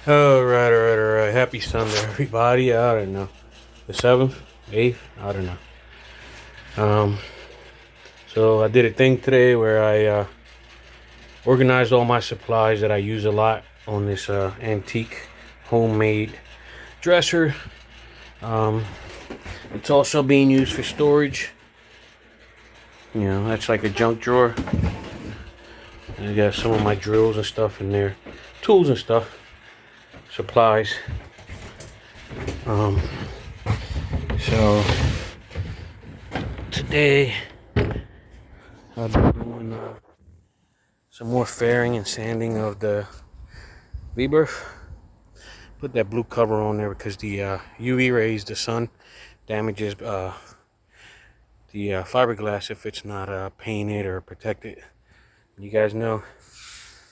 All right. Happy Sunday, everybody. I don't know. The 7th, 8th, I don't know. So I did a thing today where I organized all my supplies that I use a lot on this antique homemade dresser. It's also being used for storage. You know, that's like a junk drawer. I got some of my drills and stuff in there, tools and stuff, supplies. So today I'll be doing some more fairing and sanding of the V-berth. Put that blue cover on there because the UV rays, the sun, damages the fiberglass if it's not painted or protected. You guys know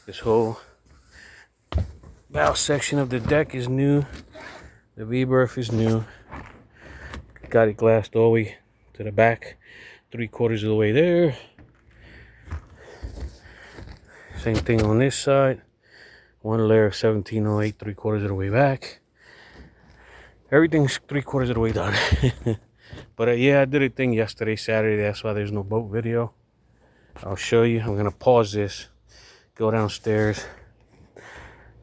this whole bow section of the deck is new. The V-berth is new. Got it glassed all the way to the back, 3/4 of the way there. Same thing on this side. One layer of 1708, 3/4 of the way back. Everything's 3/4 of the way done. But yeah, I did a thing yesterday, Saturday. That's why there's no boat video. I'll show you. I'm gonna pause this, go downstairs,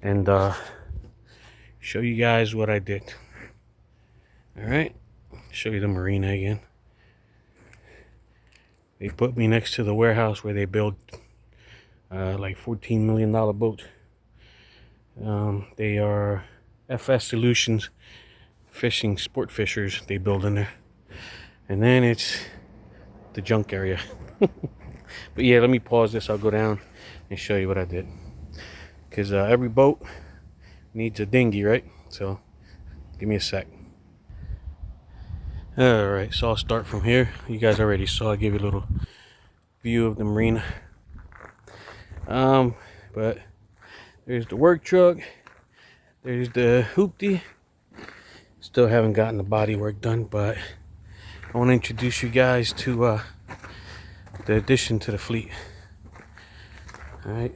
and show you guys what I did. All right, show you the marina again. They put me next to the warehouse where they build like $14 million boats. They are FS Solutions fishing sport fishers they build in there, and then it's the junk area. But yeah, let me pause this. I'll go down and show you what I did, because every boat needs a dinghy, right? So give me a sec. All right, so I'll start from here. You guys already saw, I gave you a little view of the marina. But there's the work truck, there's the hoopty. Still haven't gotten the body work done, but I want to introduce you guys to the addition to the fleet. All right,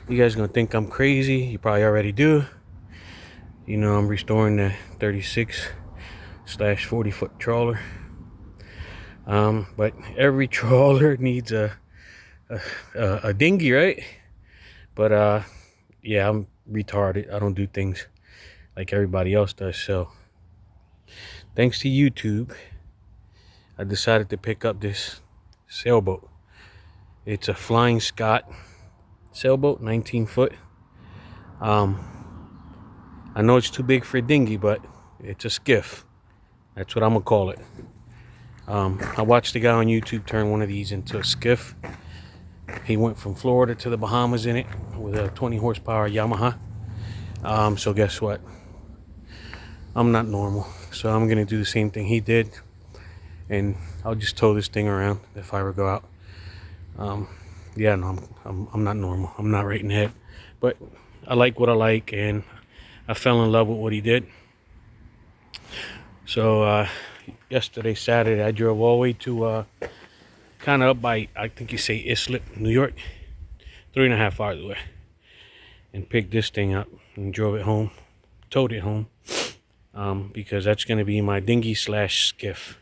you guys are gonna think I'm crazy. You probably already do. You know, I'm restoring the 36/40 foot trawler. But every trawler needs a dinghy, right? But yeah, I'm retarded. I don't do things like everybody else does. So thanks to YouTube, I decided to pick up this sailboat. It's a Flying Scott sailboat, 19 foot. I know it's too big for a dinghy, but it's a skiff. That's what I'm gonna call it. I watched a guy on YouTube turn one of these into a skiff. He went from Florida to the Bahamas in it with a 20 horsepower Yamaha. So guess what? I'm not normal, so I'm gonna do the same thing he did, and I'll just tow this thing around if I ever go out. Yeah, no, I'm not normal. I'm not right in the head, but I like what I like, and I fell in love with what he did. So yesterday, Saturday, I drove all the way to kind of up by, I think you say Islip, New York, 3.5 hours away, and picked this thing up and drove it home, towed it home, because that's going to be my dinghy slash skiff.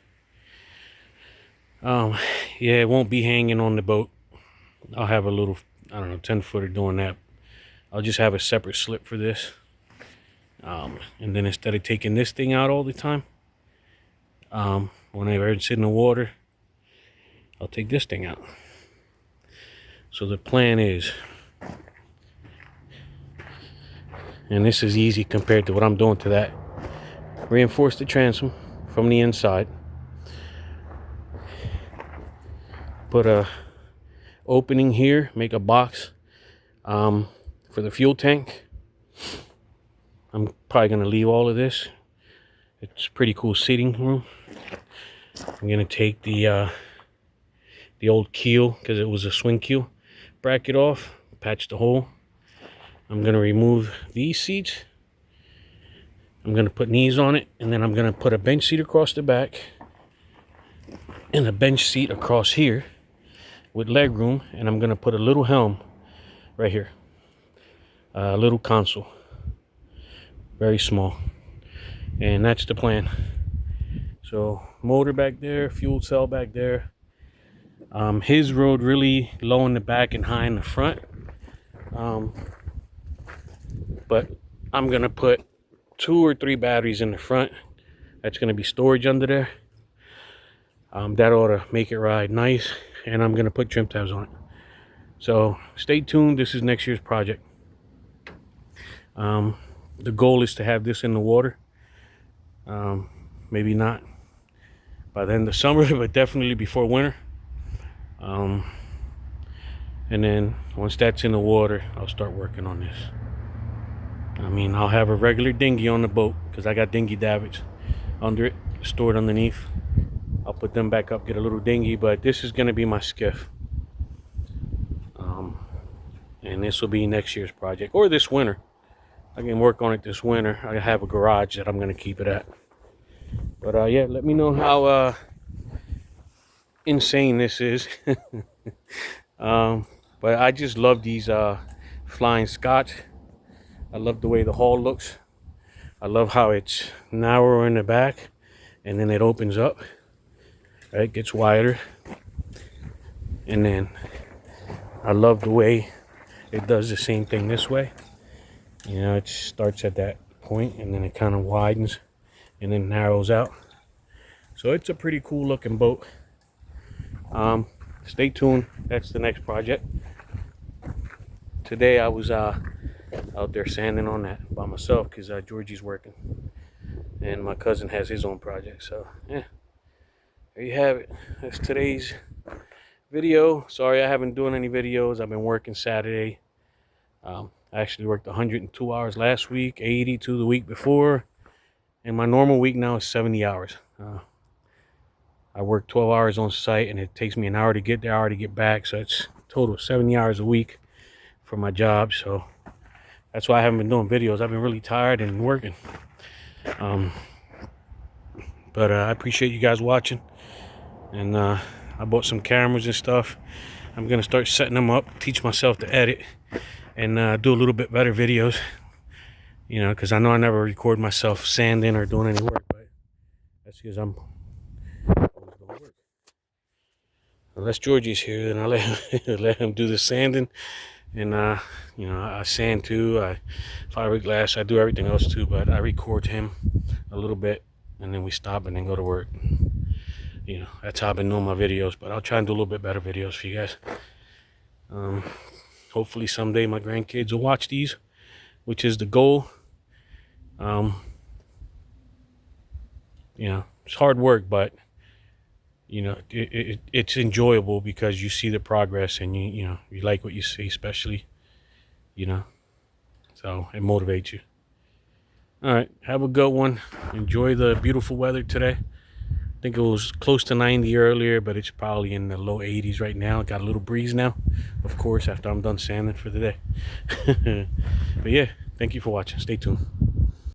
Yeah, it won't be hanging on the boat. I'll have a little, I don't know, 10-footer doing that. I'll just have a separate slip for this. And then instead of taking this thing out all the time, whenever it's in the water, I'll take this thing out. So the plan is, and this is easy compared to what I'm doing to that, reinforce the transom from the inside, put a opening here, make a box for the fuel tank. I'm probably gonna leave all of this. It's pretty cool seating room. I'm gonna take the old keel, because it was a swing keel, bracket off, patch the hole. I'm gonna remove these seats. I'm gonna put knees on it, and then I'm gonna put a bench seat across the back and a bench seat across here with leg room, and I'm gonna put a little helm right here, a little console. very small. And that's the plan. So motor back there, fuel cell back there. His road really low in the back and high in the front. But I'm gonna put 2 or 3 batteries in the front. That's gonna be storage under there. That ought to make it ride nice. And I'm gonna put trim tabs on it. So stay tuned. This is next year's project. The goal is to have this in the water. Maybe not by the end of summer, but definitely before winter. And then once that's in the water, I'll start working on this. I mean, I'll have a regular dinghy on the boat because I got dinghy davits under it, stored underneath. I'll put them back up, get a little dinghy, but this is going to be my skiff. And this will be next year's project, or this winter. I can work on it this winter. I have a garage that I'm going to keep it at. But yeah, let me know how insane this is. But I just love these Flying Scots. I love the way the hull looks. I love how it's narrower in the back and then it opens up. Right, gets wider. And then I love the way it does the same thing this way. You know, it starts at that point and then it kind of widens and then narrows out. So it's a pretty cool looking boat. Stay tuned. That's the next project. Today I was out there sanding on that by myself because Georgie's working and my cousin has his own project. So yeah, there you have it. That's today's video. Sorry I haven't done any videos. I've been working Saturday. I actually worked 102 hours last week, 82 the week before, and my normal week now is 70 hours. I work 12 hours on site and it takes me an hour to get there, hour to get back, so it's total 70 hours a week for my job. So that's why I haven't been doing videos. I've been really tired and working. But I appreciate you guys watching, and I bought some cameras and stuff. I'm gonna start setting them up, teach myself to edit, and do a little bit better videos. You know, because I know I never record myself sanding or doing any work, but that's because I'm always gonna work. Unless Georgie's here, then I'll let him do the sanding. And you know, I sand too, I fiberglass, I do everything else too, but I record him a little bit and then we stop and then go to work. You know, that's how I've been doing my videos, but I'll try and do a little bit better videos for you guys. Hopefully someday my grandkids will watch these, which is the goal. You know, it's hard work, but you know, it's enjoyable because you see the progress and you know, you like what you see, especially, you know, so it motivates you. All right, have a good one. Enjoy the beautiful weather today. I think it was close to 90 earlier, but it's probably in the low 80s right now. Got a little breeze now, of course, after I'm done sanding for the day. But yeah, thank you for watching. Stay tuned.